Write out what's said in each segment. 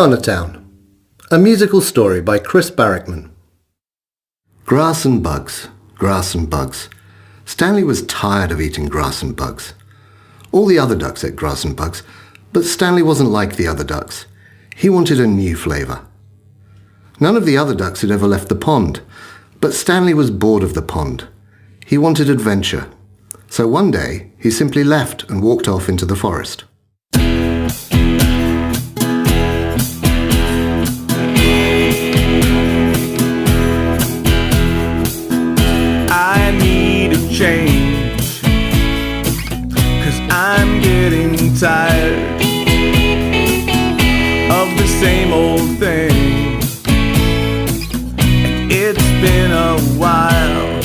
Banana Town, a musical story by Chris Barickman. Grass and bugs, grass and bugs. Stanley was tired of eating grass and bugs. All the other ducks ate grass and bugs, but Stanley wasn't like the other ducks. He wanted a new flavour. None of the other ducks had ever left the pond, but Stanley was bored of the pond. He wanted adventure. So one day, he simply left and walked off into the forest. I need a change, 'cause I'm getting tired of the same old thing. And it's been a while.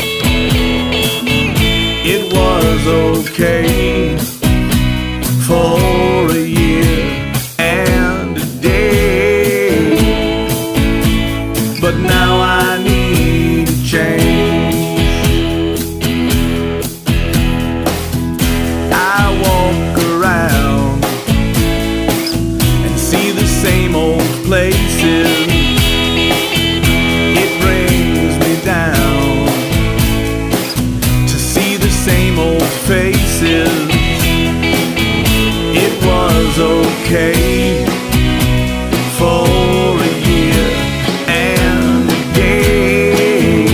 It was okay for a year and a day, but now I need a change. I walk around and see the same old places. It brings me down to see the same old faces. It was okay for a year and a day,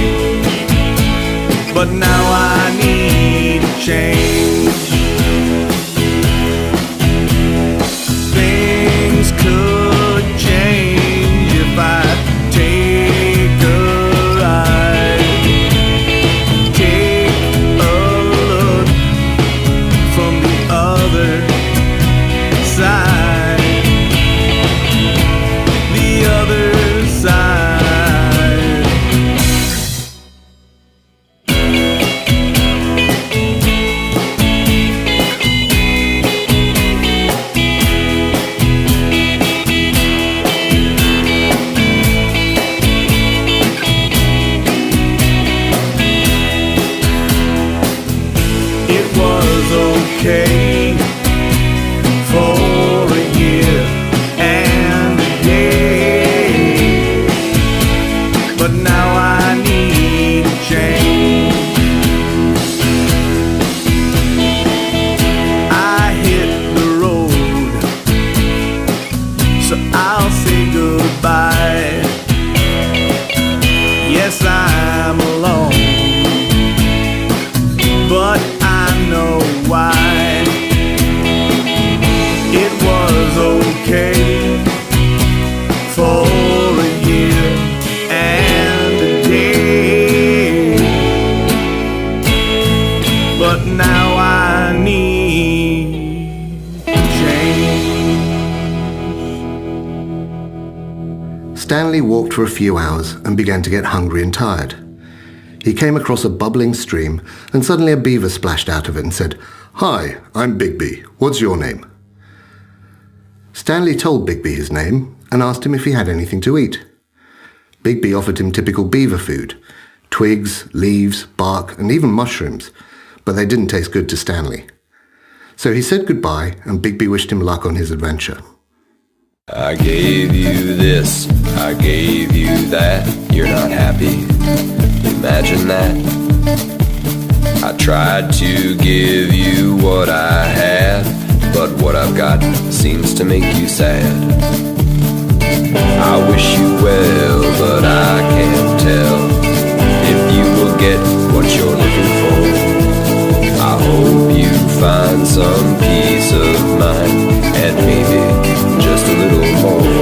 but now I need a change. Things could change if I take a ride, take a look from the other side, the other side. It was okay for a year and a day, but now I need a change. I hit the road, so I'll say goodbye. Yes, I'm alone, but I know why. It was okay for a year and a day, but now I need change. Stanley walked for a few hours and began to get hungry and tired. He came across a bubbling stream, and suddenly a beaver splashed out of it and said, "Hi, I'm Bigby. What's your name?" Stanley told Bigby his name and asked him if he had anything to eat. Bigby offered him typical beaver food: twigs, leaves, bark, and even mushrooms, but they didn't taste good to Stanley. So he said goodbye, and Bigby wished him luck on his adventure. I gave you this, I gave you that. You're not happy, imagine that. I tried to give you what I had, but what I've got seems to make you sad. I wish you well, but I can't tell if you will get what you're looking for. I hope you find some peace of mind, and maybe just a little more.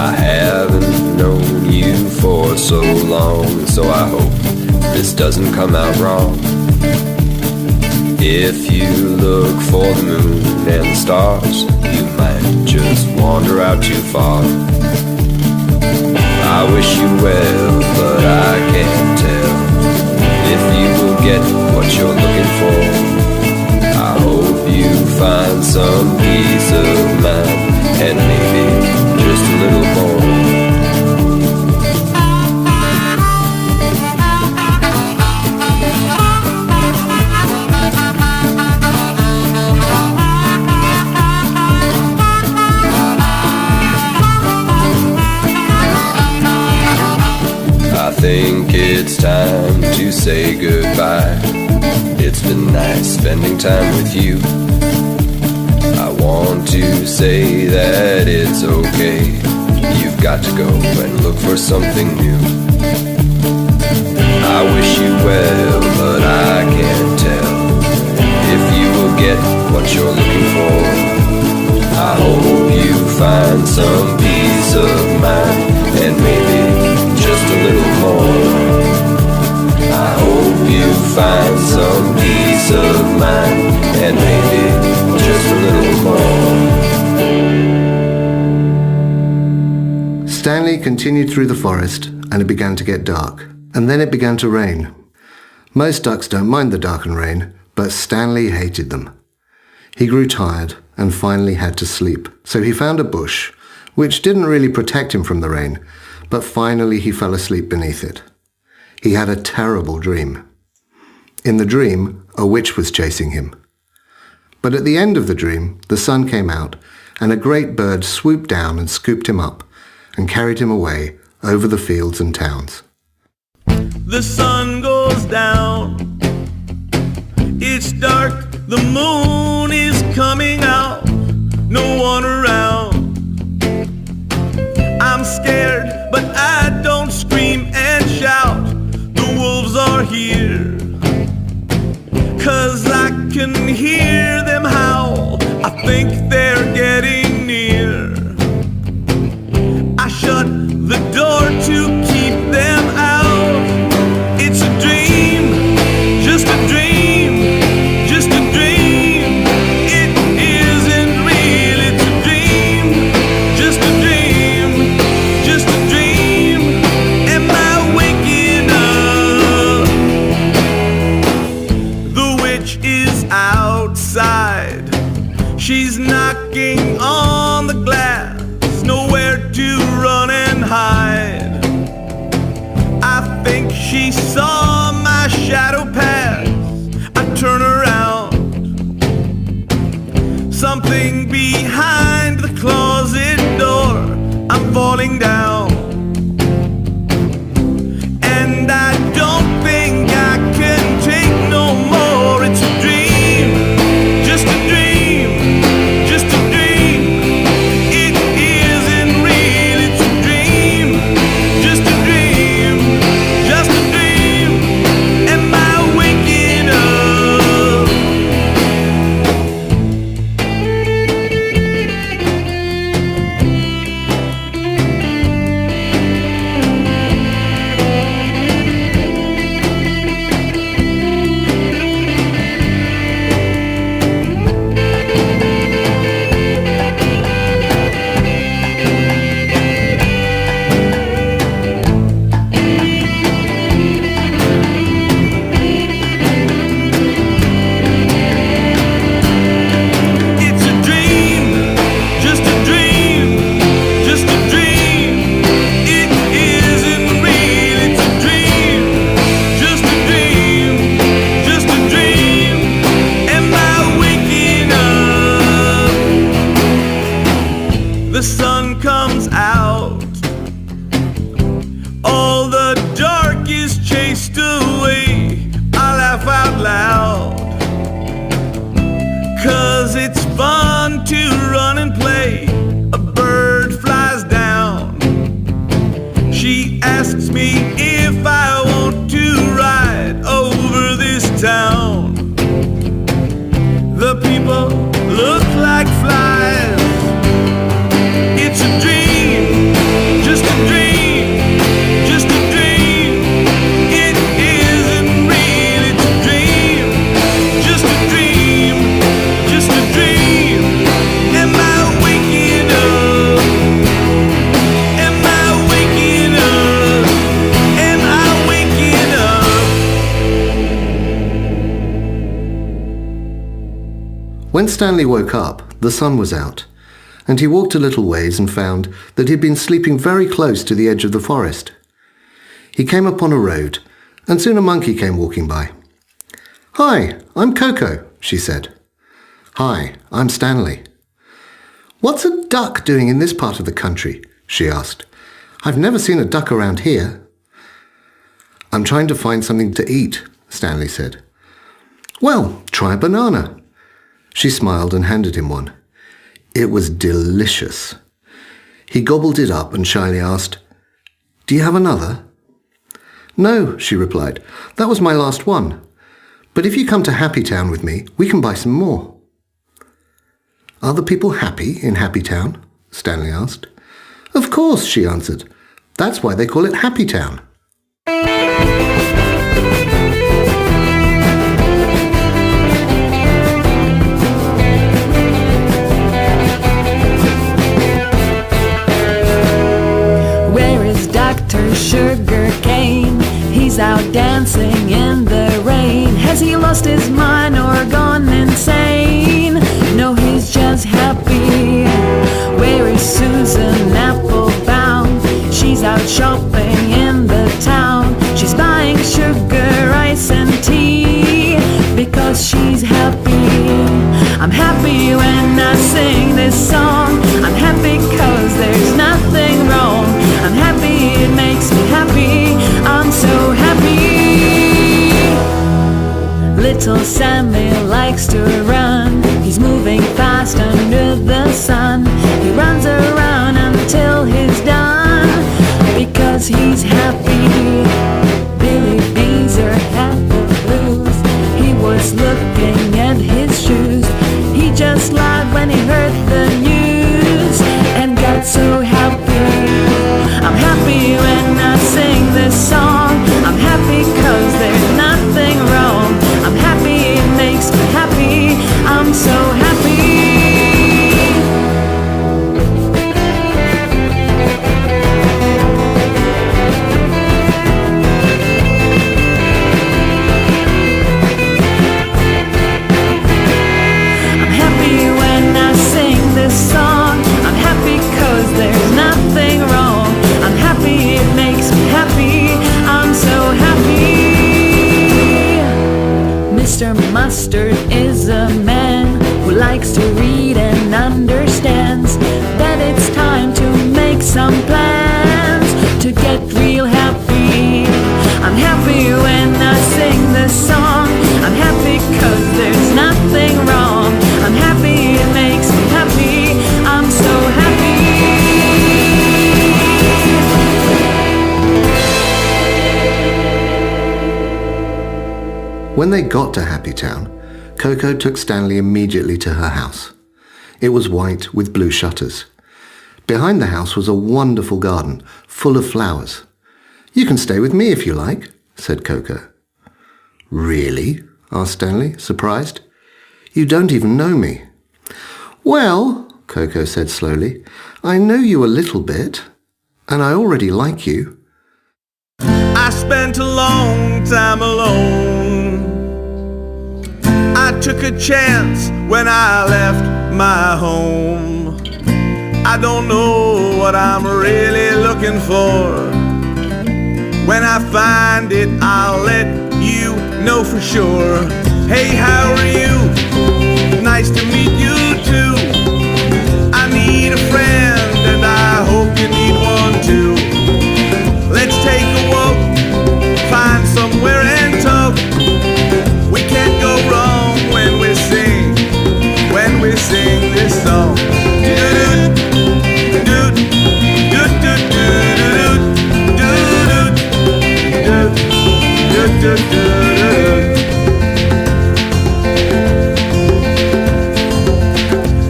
I haven't known you for so long, so I hope this doesn't come out wrong. If you look for the moon and the stars, you might just wander out too far. I wish you well, but I can't tell if you will get what you're looking for. I hope you find some peace of mind, and maybe just a little more. think it's time to say goodbye. It's been nice spending time with you. I want to say that it's okay. You've got to go and look for something new. I wish you well, but I can't tell if you will get what you're looking for. I hope you find some peace of mind, and maybe just a little more. I hope you find some peace of mind, and maybe just a little more. Stanley continued through the forest, and it began to get dark. And then it began to rain. Most ducks don't mind the dark and rain, but Stanley hated them. He grew tired and finally had to sleep. So he found a bush, which didn't really protect him from the rain, but finally he fell asleep beneath it. He had a terrible dream. In the dream, a witch was chasing him. But at the end of the dream, the sun came out, and a great bird swooped down and scooped him up and carried him away over the fields and towns. The sun goes down, it's dark, the moon is coming out, no one around. I'm scared, but I don't scream and shout, the wolves are here, 'cause I can hear them howl, I think they're getting near. I shut the door to keep them out. It's a dream, just a dream, just a dream. It isn't real, it's a dream, just a dream, just a dream. Am I waking up? The witch is outside, she's knocking on the glass, nowhere to run and hide. I think she saw my shadow pass, I turn around, something behind the closet door, I'm falling down, and I don't think I can take no more. It's a dream, just a dream, just a dream. It isn't real, it's a dream, just a dream, just a dream. Am I waking up? It's a dream, just a dream, just a dream. It isn't real, it's a dream, just a dream, just a dream. Am I waking up? The sun comes out, all the dark is chased away. I laugh out loud, 'cause it's fun to run and play. A bird flies down, she asks me if I want to ride over this town. The people look like flies. It's a dream, just a dream, just a dream. It isn't real, it's a dream, just a dream, just a dream. Am I waking up? Am I waking up? Am I waking up? When Stanley woke up, the sun was out, and he walked a little ways and found that he'd been sleeping very close to the edge of the forest. He came upon a road, and soon a monkey came walking by. "Hi, I'm Koko," she said. "Hi, I'm Stanley." "What's a duck doing in this part of the country?" she asked. "I've never seen a duck around here." I'm trying to find something to eat, Stanley said. Well, try a banana. She smiled and handed him one. It was delicious. He gobbled it up and shyly asked, Do you have another? No, she replied. That was my last one. But if you come to Happy Town with me, we can buy some more. Are the people happy in Happy Town? Stanley asked. Of course, she answered. That's why they call it Happy Town. Where is Dr. Sugar Cane? He's out dancing in the rain. Has he lost his mind or gone insane? No, he's just happy. Where is Susan Applebound? She's out shopping in the town. She's buying sugar, ice and tea because she's happy. I'm happy when I sing this song. I'm happy 'cause there's nothing wrong. I'm happy, it makes me happy. I'm so happy. Little Sammy likes to run. He's moving fast under the sun. He runs around until he's done because he's happy. Billy Beezer had the blues. He was looking at his shoes. He just laughed when he heard the news and got so happy. I'm happy when I sing this song. I'm happy 'cause there's nothing wrong. I'm happy, it makes me happy. I'm so happy. I'm happy when I sing this song. I'm happy 'cause there's nothing wrong. I'm happy, it makes me happy. I'm so happy. Mr. Mustard is a man who likes to read and understands that it's time to make some plans to get real happy. I'm happy when I sing this song. I'm happy 'cause there's nothing wrong. I'm happy, it makes me happy. I'm so happy. When they got to Happy Town, Koko took Stanley immediately to her house. It was white with blue shutters. Behind the house was a wonderful garden full of flowers. You can stay with me if you like, said Koko. Really? Asked Stanley, surprised. You don't even know me. Well, Koko said slowly, I know you a little bit, and I already like you. I spent a long time alone. I took a chance when I left my home. I don't know what I'm really looking for. When I find it, I'll let you know for sure. Hey, how are you? Nice to meet you too. I need a friend and I hope you need one too. Let's take a walk, find somewhere and talk. We can't go wrong when we sing this song.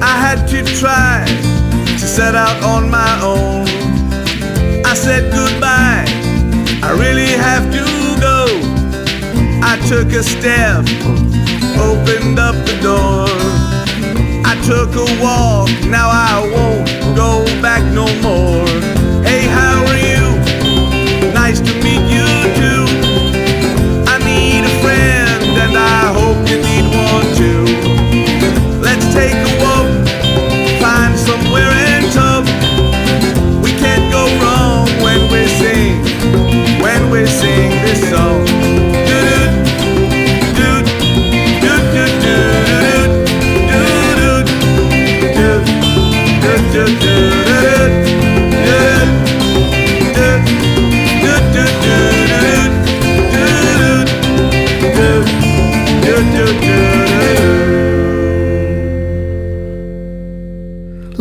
I had to try to set out on my own. I said goodbye, I really have to go. I took a step, opened up the door. I took a walk, now I won't go back no more. Hey, how are you? Nice to meet you too. I need a friend and I hope you need one too. Let's take a walk, find somewhere and talk. We can't go wrong when we sing this song.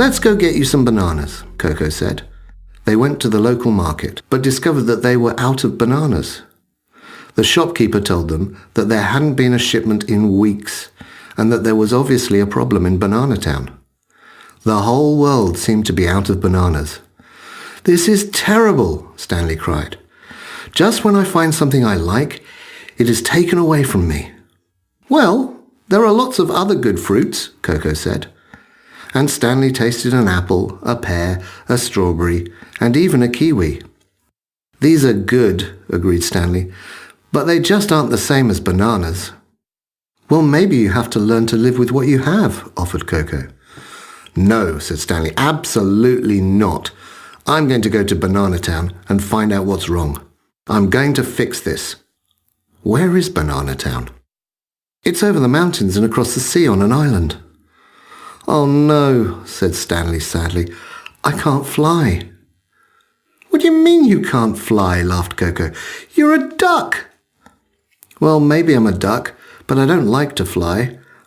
"Let's go get you some bananas," Koko said. They went to the local market, but discovered that they were out of bananas. The shopkeeper told them that there hadn't been a shipment in weeks, and that there was obviously a problem in Banana Town. The whole world seemed to be out of bananas. "This is terrible," Stanley cried. "Just when I find something I like, it is taken away from me." "Well, there are lots of other good fruits," Koko said. And Stanley tasted an apple, a pear, a strawberry, and even a kiwi. "These are good," agreed Stanley, "but they just aren't the same as bananas." "Well, maybe you have to learn to live with what you have," offered Koko. "No," said Stanley, "absolutely not. I'm going to go to Banana Town and find out what's wrong. I'm going to fix this." "Where is Banana Town?" "It's over the mountains and across the sea on an island." "Oh no," said Stanley sadly. "I can't fly." "What do you mean you can't fly?" laughed Koko. "You're a duck." "Well, maybe I'm a duck, but I don't like to fly.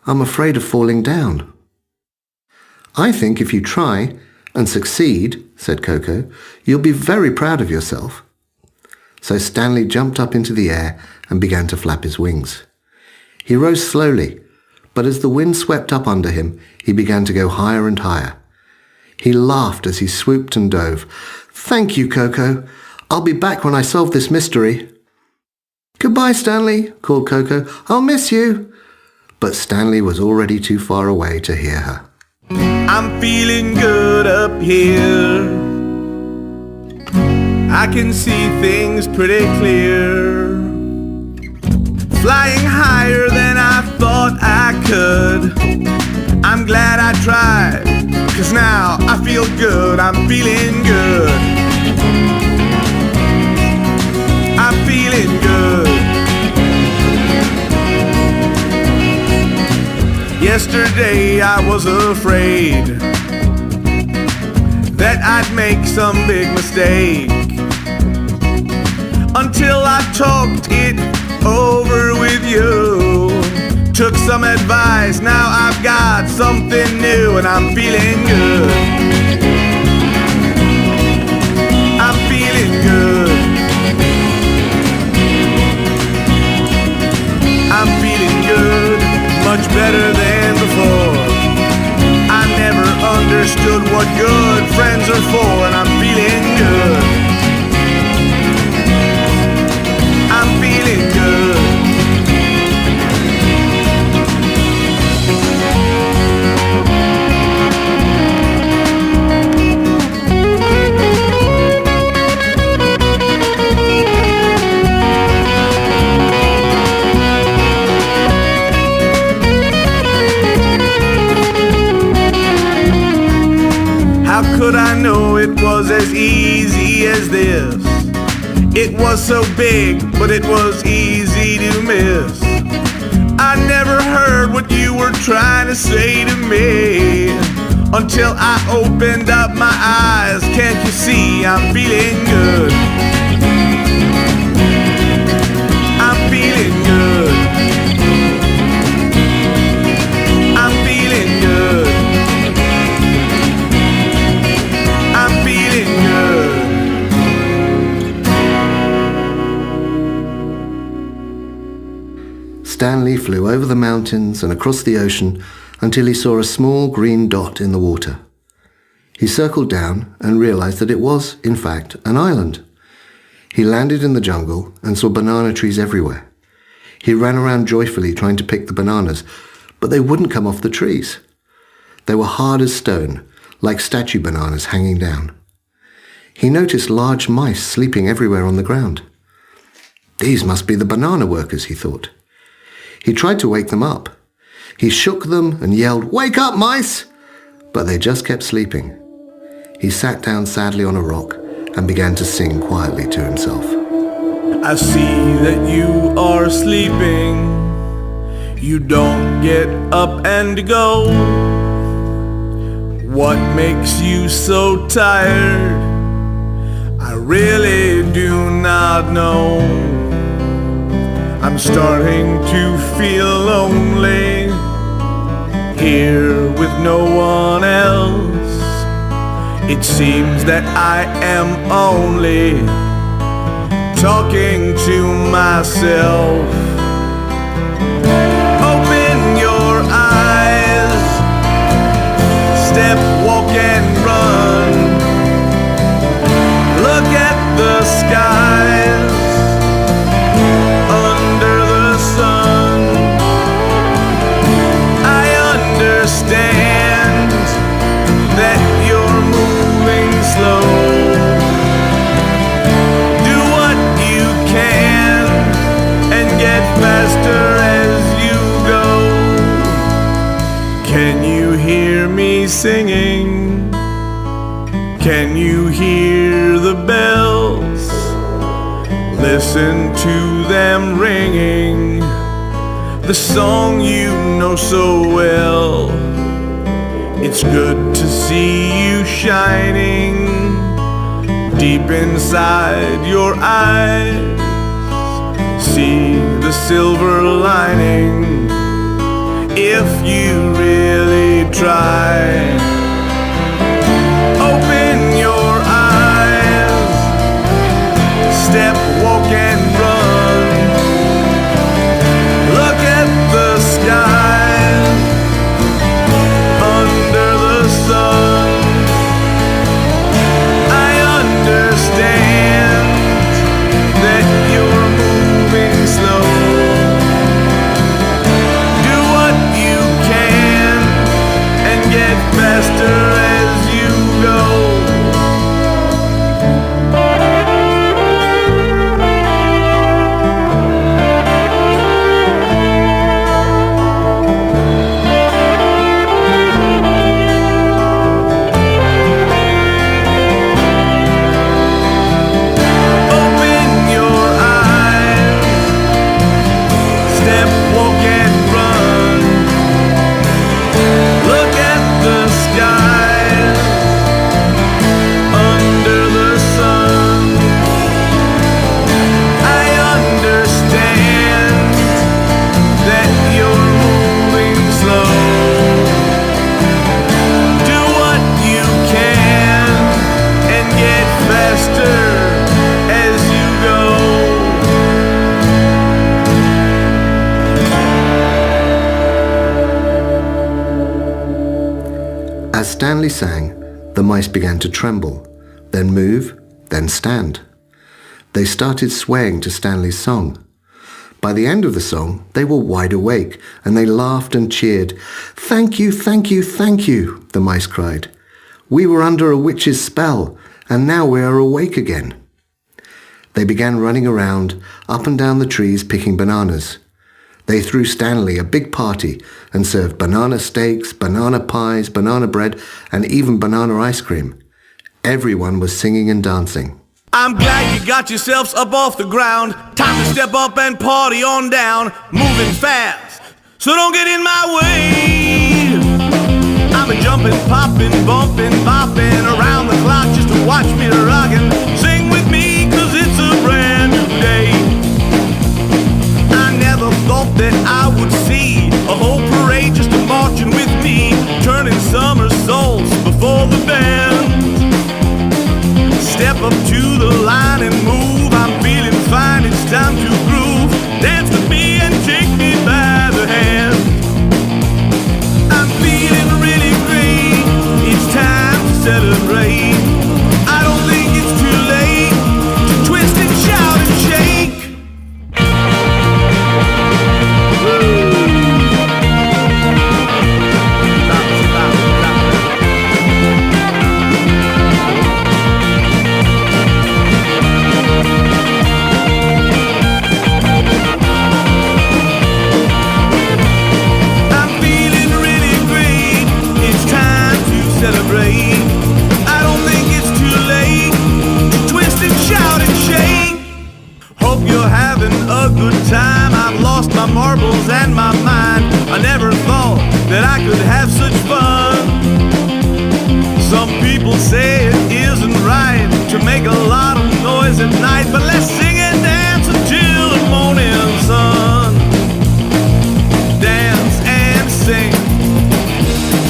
I'm afraid of falling down." "I think if you try and succeed," said Koko, "you'll be very proud of yourself." So Stanley jumped up into the air and began to flap his wings. He rose slowly, but as the wind swept up under him, he began to go higher and higher. He laughed as he swooped and dove. "Thank you, Koko. I'll be back when I solve this mystery." "Goodbye, Stanley," called Koko. "I'll miss you." But Stanley was already too far away to hear her. I'm feeling good up here. I can see things pretty clear. Flying higher than I thought I could. I'm glad I tried, 'cause now I feel good. I'm feeling good. I'm feeling good. Yesterday I was afraid that I'd make some big mistake, until I talked it over with you. Took some advice, now I've got something new, and I'm feeling good. I'm feeling good. I'm feeling good, much better than before. I never understood what good friends are for, and I'm feeling good. I'm feeling good. How could I know it was as easy as this? It was so big, but it was easy to miss. I never heard what you were trying to say to me, until I opened up my eyes. Can't you see I'm feeling good? I'm feeling good. I'm feeling good. I'm feeling good. Stanley flew over the mountains and across the ocean until he saw a small green dot in the water. He circled down and realized that it was, in fact, an island. He landed in the jungle and saw banana trees everywhere. He ran around joyfully trying to pick the bananas, but they wouldn't come off the trees. They were hard as stone, like statue bananas hanging down. He noticed large mice sleeping everywhere on the ground. These must be the banana workers, he thought. He tried to wake them up. He shook them and yelled, "Wake up, mice!" But they just kept sleeping. He sat down sadly on a rock and began to sing quietly to himself. I see that you are sleeping. You don't get up and go. What makes you so tired? I really do not know. I'm starting to feel lonely here with no one else. It seems that I am only talking to myself. Open your eyes, step, walk and run. Look at the skies under the sun. I understand that you're moving slow. Do what you can and get faster as you go. Can you hear me singing? Can you hear the bells? Listen to them ringing, the song you know so well. It's good to see you shining deep inside your eyes. See the silver lining if you really try. Open your eyes, step, walk and run. Look at the skies under the sun. I understand that you're moving slow. Do what you can and get faster as you go. Open your eyes, step, walk and run. Look at the skies under the sun. I understand that you're moving slow. Do what you can and get faster as you go. As Stanley sang, the mice began to tremble, then move, then stand. They started swaying to Stanley's song. By the end of the song, they were wide awake, and they laughed and cheered. "Thank you, thank you, thank you," the mice cried. "We were under a witch's spell, and now we are awake again." They began running around, up and down the trees picking bananas. They threw Stanley a big party and served banana steaks, banana pies, banana bread, and even banana ice cream. Everyone was singing and dancing. I'm glad you got yourselves up off the ground. Time to step up and party on down. Moving fast, so don't get in my way. I'm a jumping, popping, bumping, bopping around the clock just to watch me rockin'. Sing with me, 'cause it's a brand new day. I never thought that I would see a whole parade just a marching with me, turning somersaults before the band. Step up to the line and move. I'm feeling fine, it's time to groove. Dance with me and take me by the hand. I'm feeling really great, it's time to celebrate. I don't think it's too late to twist and shout and shake. Celebrate. I don't think it's too late to twist and shout and shake. Hope you're having a good time. I've lost my marbles and my mind. I never thought that I could have such fun. Some people say it isn't right to make a lot of noise at night, but let's sing and dance until the morning sun. Dance and sing,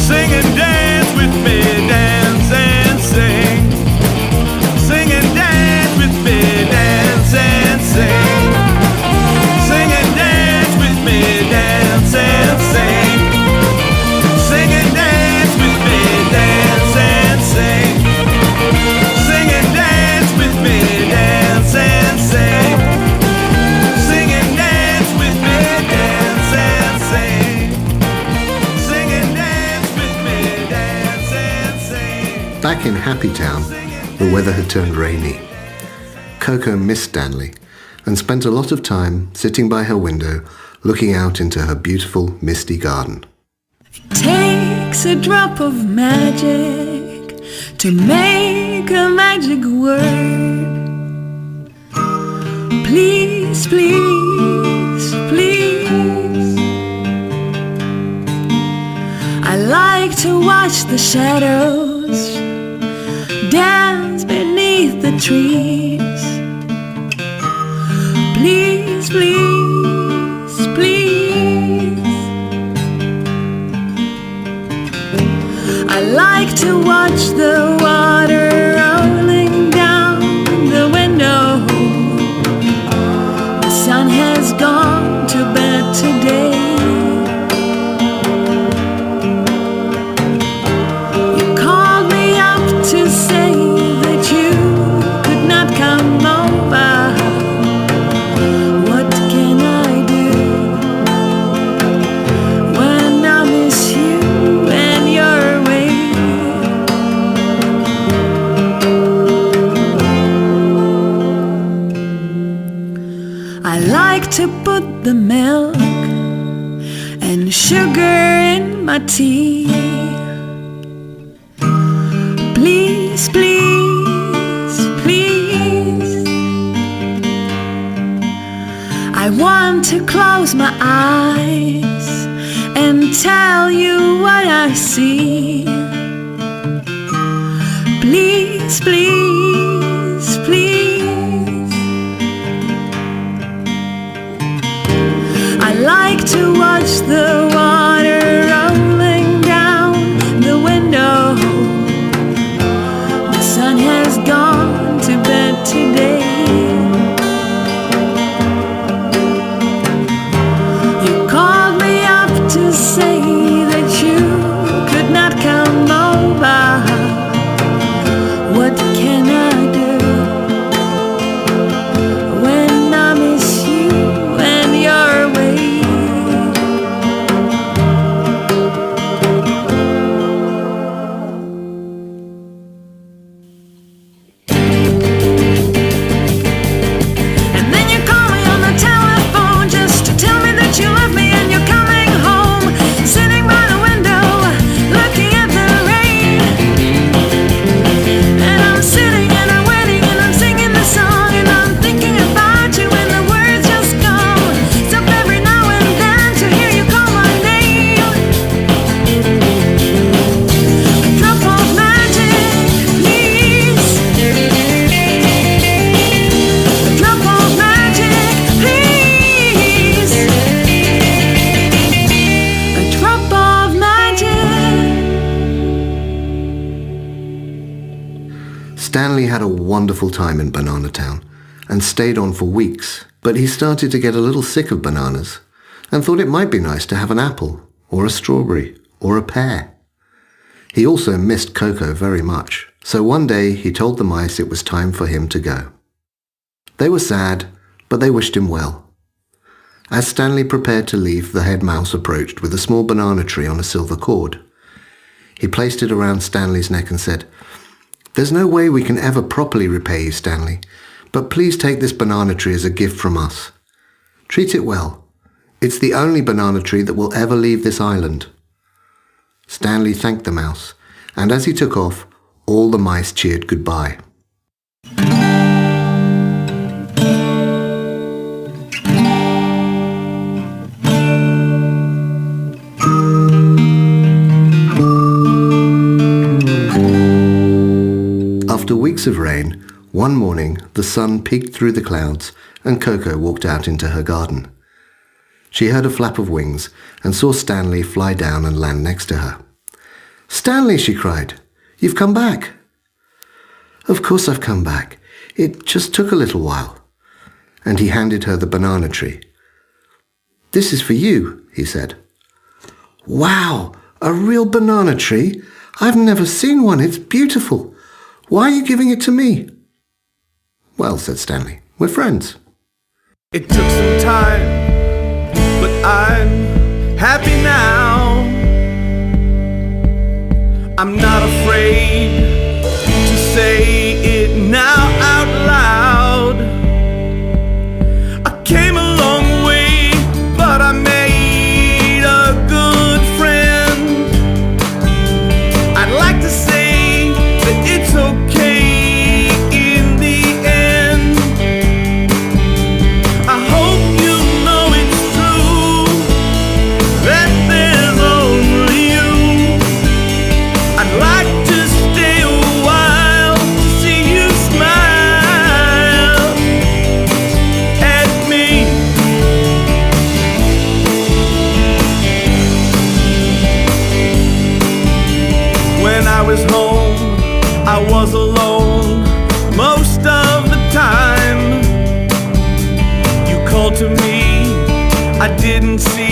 sing and dance with me, dance and sing. back in Happy Town, the weather had turned rainy. Koko missed Stanley and spent a lot of time sitting by her window looking out into her beautiful misty garden. Takes a drop of magic to make a magic word. Please, please, please. I like to watch the shadows dance beneath the trees. Please, please, please. I like to watch the water rolling down the window. The sun has gone to bed today. You called me up to say that you could not come over. What can I do when I miss you and you're away? I like to put the milk and sugar in my tea. Please, please, please. I want to close my eyes and tell you what I see. Please, please, please. I like to watch the water rolling down the window. The sun has gone to bed today. You called me up to say that you could not come over. What can I do when I miss you and you're away? And then you call me on the telephone just to tell me that you love me and you're coming home. Sitting by the window, looking at the rain. And I'm sitting and I'm waiting and I'm singing the song and I'm thinking about you and the words just come. Stop every now and then to hear you call my name. A drop of magic, please. A drop of magic, please. A drop of magic. Stanley had a wonderful time in Banana Town and stayed on for weeks, but he started to get a little sick of bananas and thought it might be nice to have an apple or a strawberry or a pear. He also missed Koko very much, so one day he told the mice it was time for him to go. They were sad, but they wished him well. As Stanley prepared to leave, the head mouse approached with a small banana tree on a silver cord. He placed it around Stanley's neck and said, "There's no way we can ever properly repay you, Stanley, but please take this banana tree as a gift from us. Treat it well. It's the only banana tree that will ever leave this island." Stanley thanked the mouse, and as he took off, all the mice cheered goodbye. After weeks of rain, one morning the sun peeked through the clouds and Koko walked out into her garden. She heard a flap of wings and saw Stanley fly down and land next to her. "Stanley," she cried, "you've come back." "Of course I've come back. It just took a little while." And he handed her the banana tree. "This is for you," he said. "Wow, a real banana tree? I've never seen one. It's beautiful. Why are you giving it to me?" "Well," said Stanley, "we're friends." It took some time, but I'm happy now. I'm not afraid to me. I didn't see